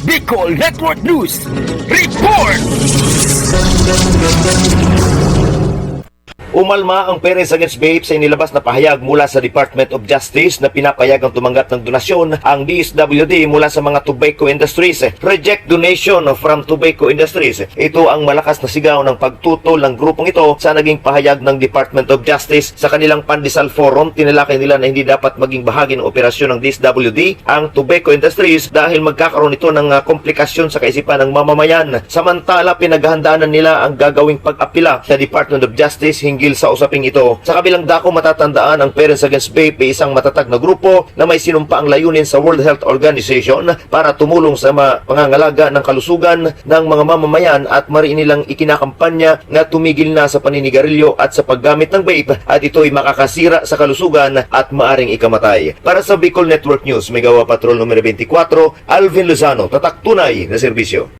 Bicol Network News. Report! Umalma ang Parents Against Vape sa inilabas na pahayag mula sa Department of Justice na pinapayagang tumanggap ng donasyon ang DSWD mula sa mga tobacco industries. Reject donation from tobacco industries. Ito ang malakas na sigaw ng pagtutol ng grupong ito sa naging pahayag ng Department of Justice sa kanilang Pandesal Forum. Tinalakay nila na hindi dapat maging bahagi ng operasyon ng DSWD ang tobacco industries dahil magkakaroon ito ng komplikasyon sa kaisipan ng mamamayan. Samantala, pinaghahandaan nila ang gagawing pag-apila sa Department of Justice hinggil sa usaping ito. Sa kabilang dako, matatandaan ang Parents Against Vape ay isang matatag na grupo na may sinumpa ang layunin sa World Health Organization para tumulong sa pangangalaga ng kalusugan ng mga mamamayan at mariin nilang ikinakampanya na tumigil na sa paninigarilyo at sa paggamit ng vape at ito ay makakasira sa kalusugan at maaring ikamatay. Para sa Bicol Network News, may gawa Patrol numero 24, Alvin Lozano, tatak tunay na serbisyo.